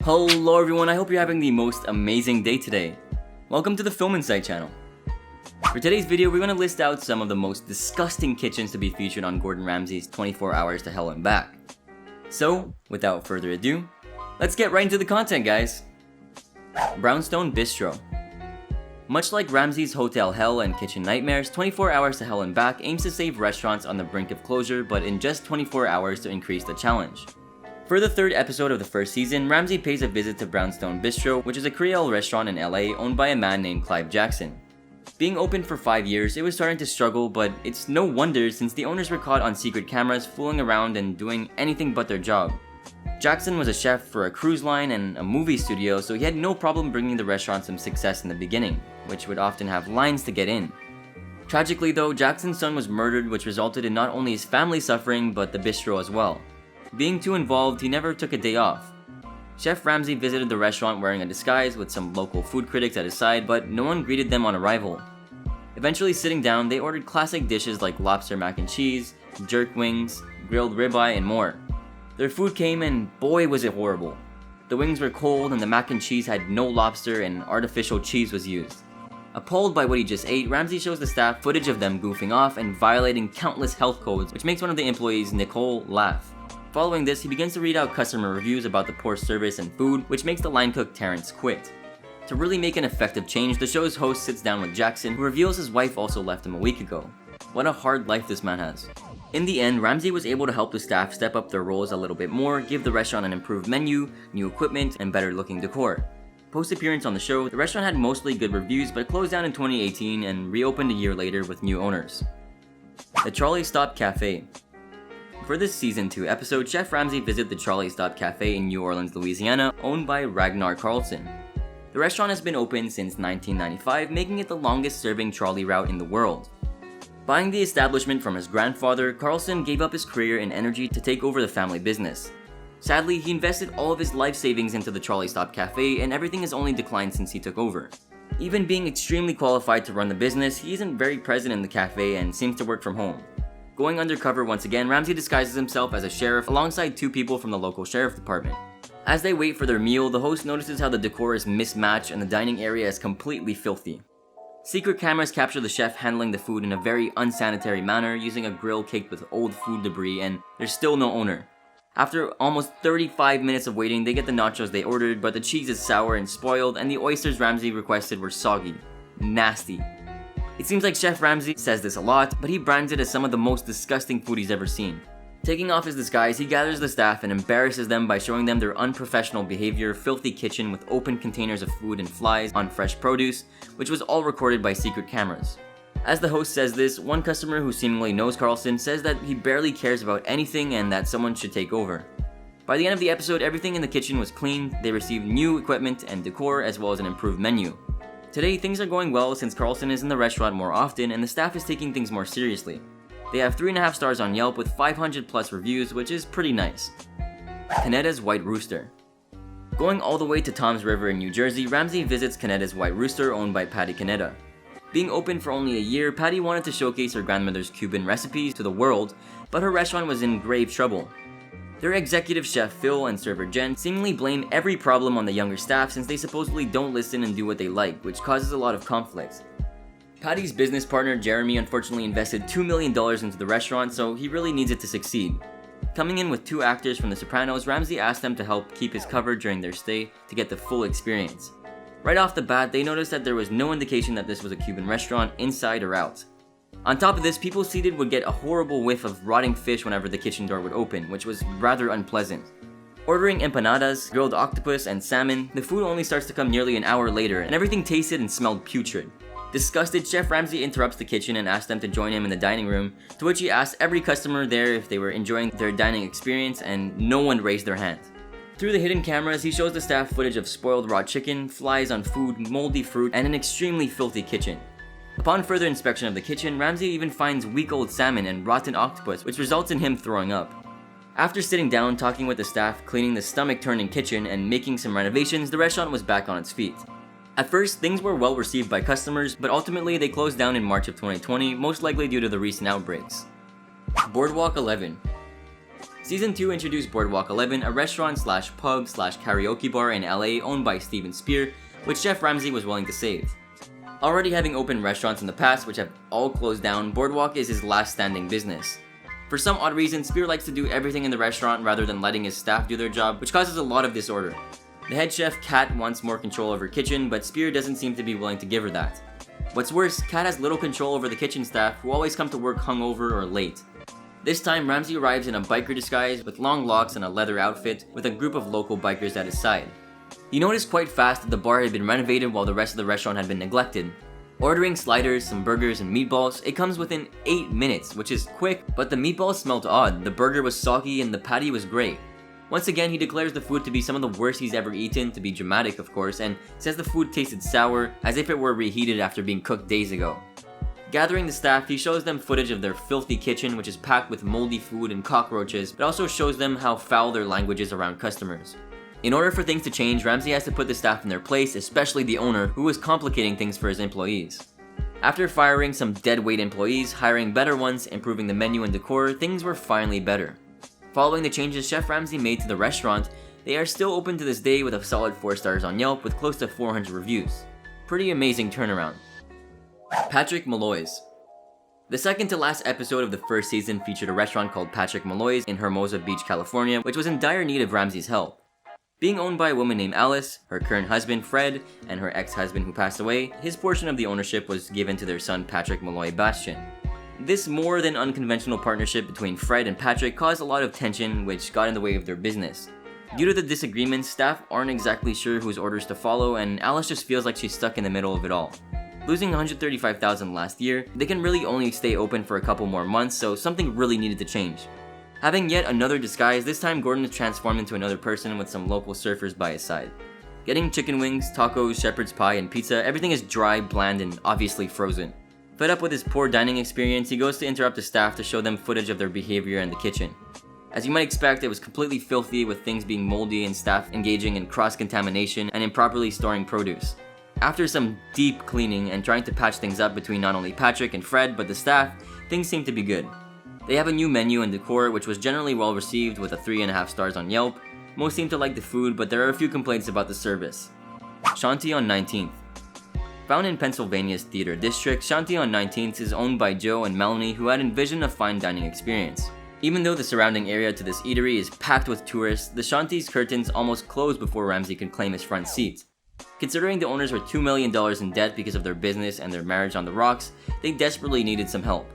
Hello everyone, I hope you're having the most amazing day today. Welcome to the Film Insight channel. For today's video, we're going to list out some of the most disgusting kitchens to be featured on Gordon Ramsay's 24 Hours to Hell and Back. So, without further ado, let's get right into the content, guys. Brownstone Bistro. Much like Ramsay's Hotel Hell and Kitchen Nightmares, 24 Hours to Hell and Back aims to save restaurants on the brink of closure, but in just 24 hours to increase the challenge. For the third episode of the first season, Ramsay pays a visit to Brownstone Bistro, which is a Creole restaurant in LA owned by a man named Clive Jackson. Being open for 5 years, it was starting to struggle, but it's no wonder since the owners were caught on secret cameras fooling around and doing anything but their job. Jackson was a chef for a cruise line and a movie studio, so he had no problem bringing the restaurant some success in the beginning, which would often have lines to get in. Tragically though, Jackson's son was murdered, which resulted in not only his family suffering, but the bistro as well. Being too involved, he never took a day off. Chef Ramsay visited the restaurant wearing a disguise with some local food critics at his side, but no one greeted them on arrival. Eventually sitting down, they ordered classic dishes like lobster mac and cheese, jerk wings, grilled ribeye, and more. Their food came and boy was it horrible. The wings were cold and the mac and cheese had no lobster and artificial cheese was used. Appalled by what he just ate, Ramsay shows the staff footage of them goofing off and violating countless health codes, which makes one of the employees, Nicole, laugh. Following this, he begins to read out customer reviews about the poor service and food, which makes the line cook Terrence quit. To really make an effective change, the show's host sits down with Jackson, who reveals his wife also left him a week ago. What a hard life this man has. In the end, Ramsay was able to help the staff step up their roles a little bit more, give the restaurant an improved menu, new equipment, and better looking decor. Post-appearance on the show, the restaurant had mostly good reviews but closed down in 2018 and reopened a year later with new owners. The Trolley Stop Cafe. For this Season 2 episode, Chef Ramsay visits the Trolley Stop Cafe in New Orleans, Louisiana, owned by Ragnar Carlson. The restaurant has been open since 1995, making it the longest serving trolley route in the world. Buying the establishment from his grandfather, Carlson gave up his career and energy to take over the family business. Sadly, he invested all of his life savings into the Trolley Stop Cafe, and everything has only declined since he took over. Even being extremely qualified to run the business, he isn't very present in the cafe and seems to work from home. Going undercover once again, Ramsay disguises himself as a sheriff alongside two people from the local sheriff department. As they wait for their meal, the host notices how the decor is mismatched and the dining area is completely filthy. Secret cameras capture the chef handling the food in a very unsanitary manner, using a grill caked with old food debris, and there's still no owner. After almost 35 minutes of waiting, they get the nachos they ordered, but the cheese is sour and spoiled, and the oysters Ramsay requested were soggy. Nasty. It seems like Chef Ramsay says this a lot, but he brands it as some of the most disgusting food he's ever seen. Taking off his disguise, he gathers the staff and embarrasses them by showing them their unprofessional behavior, filthy kitchen with open containers of food and flies on fresh produce, which was all recorded by secret cameras. As the host says this, one customer who seemingly knows Carlson says that he barely cares about anything and that someone should take over. By the end of the episode, everything in the kitchen was cleaned, they received new equipment and decor as well as an improved menu. Today, things are going well since Carlson is in the restaurant more often and the staff is taking things more seriously. They have 3.5 stars on Yelp with 500 plus reviews, which is pretty nice. Caneda's White Rooster. Going all the way to Toms River in New Jersey, Ramsay visits Caneda's White Rooster owned by Patty Caneda. Being open for only a year, Patty wanted to showcase her grandmother's Cuban recipes to the world, but her restaurant was in grave trouble. Their executive chef Phil and server Jen seemingly blame every problem on the younger staff since they supposedly don't listen and do what they like, which causes a lot of conflicts. Patty's business partner Jeremy unfortunately invested $2 million into the restaurant, so he really needs it to succeed. Coming in with 2 actors from The Sopranos, Ramsay asked them to help keep his cover during their stay to get the full experience. Right off the bat, they noticed that there was no indication that this was a Cuban restaurant, inside or out. On top of this, people seated would get a horrible whiff of rotting fish whenever the kitchen door would open, which was rather unpleasant. Ordering empanadas, grilled octopus, and salmon, the food only starts to come nearly an hour later, and everything tasted and smelled putrid. Disgusted, Chef Ramsay interrupts the kitchen and asks them to join him in the dining room, to which he asks every customer there if they were enjoying their dining experience, and no one raised their hand. Through the hidden cameras, he shows the staff footage of spoiled raw chicken, flies on food, moldy fruit, and an extremely filthy kitchen. Upon further inspection of the kitchen, Ramsay even finds week-old salmon and rotten octopus, which results in him throwing up. After sitting down, talking with the staff, cleaning the stomach-turning kitchen, and making some renovations, the restaurant was back on its feet. At first, things were well received by customers, but ultimately they closed down in March of 2020, most likely due to the recent outbreaks. Boardwalk 11. Season 2 introduced Boardwalk 11, a restaurant/pub/karaoke bar in LA owned by Steven Spear, which Chef Ramsay was willing to save. Already having opened restaurants in the past which have all closed down, Boardwalk is his last standing business. For some odd reason, Spear likes to do everything in the restaurant rather than letting his staff do their job, which causes a lot of disorder. The head chef, Kat, wants more control over kitchen, but Spear doesn't seem to be willing to give her that. What's worse, Kat has little control over the kitchen staff, who always come to work hungover or late. This time, Ramsay arrives in a biker disguise with long locks and a leather outfit with a group of local bikers at his side. He noticed quite fast that the bar had been renovated while the rest of the restaurant had been neglected. Ordering sliders, some burgers, and meatballs, it comes within 8 minutes, which is quick, but the meatballs smelled odd, the burger was soggy, and the patty was gray. Once again, he declares the food to be some of the worst he's ever eaten, to be dramatic of course, and says the food tasted sour, as if it were reheated after being cooked days ago. Gathering the staff, he shows them footage of their filthy kitchen, which is packed with moldy food and cockroaches, but also shows them how foul their language is around customers. In order for things to change, Ramsay has to put the staff in their place, especially the owner, who was complicating things for his employees. After firing some deadweight employees, hiring better ones, improving the menu and decor, things were finally better. Following the changes Chef Ramsay made to the restaurant, they are still open to this day with a solid 4 stars on Yelp with close to 400 reviews. Pretty amazing turnaround. Patrick Malloy's. The second to last episode of the first season featured a restaurant called Patrick Malloy's in Hermosa Beach, California, which was in dire need of Ramsay's help. Being owned by a woman named Alice, her current husband Fred, and her ex-husband who passed away, his portion of the ownership was given to their son Patrick Malloy Bastian. This more than unconventional partnership between Fred and Patrick caused a lot of tension, which got in the way of their business. Due to the disagreements, staff aren't exactly sure whose orders to follow, and Alice just feels like she's stuck in the middle of it all. Losing $135,000 last year, they can really only stay open for a couple more months, so something really needed to change. Having yet another disguise, this time Gordon is transformed into another person with some local surfers by his side. Getting chicken wings, tacos, shepherd's pie, and pizza, everything is dry, bland, and obviously frozen. Fed up with his poor dining experience, he goes to interrupt the staff to show them footage of their behavior in the kitchen. As you might expect, it was completely filthy with things being moldy and staff engaging in cross-contamination and improperly storing produce. After some deep cleaning and trying to patch things up between not only Patrick and Fred but the staff, things seem to be good. They have a new menu and decor which was generally well received with a 3.5 stars on Yelp. Most seem to like the food, but there are a few complaints about the service. Shanty on 19th. Found in Pennsylvania's Theater District, Shanty on 19th is owned by Joe and Melanie, who had envisioned a fine dining experience. Even though the surrounding area to this eatery is packed with tourists, the Shanty's curtains almost closed before Ramsay could claim his front seat. Considering the owners were $2 million in debt because of their business and their marriage on the rocks, they desperately needed some help.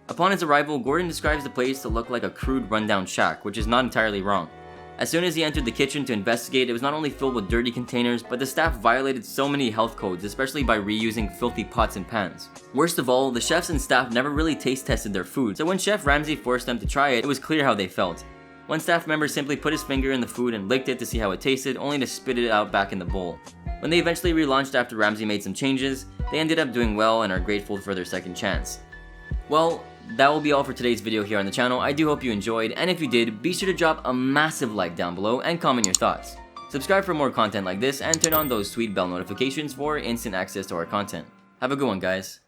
Upon his arrival, Gordon describes the place to look like a crude rundown shack, which is not entirely wrong. As soon as he entered the kitchen to investigate, it was not only filled with dirty containers, but the staff violated so many health codes, especially by reusing filthy pots and pans. Worst of all, the chefs and staff never really taste tested their food, so when Chef Ramsay forced them to try it, it was clear how they felt. One staff member simply put his finger in the food and licked it to see how it tasted, only to spit it out back in the bowl. When they eventually relaunched after Ramsay made some changes, they ended up doing well and are grateful for their second chance. Well, that will be all for today's video here on the channel. I do hope you enjoyed, and if you did, be sure to drop a massive like down below and comment your thoughts. Subscribe for more content like this and turn on those sweet bell notifications for instant access to our content. Have a good one, guys.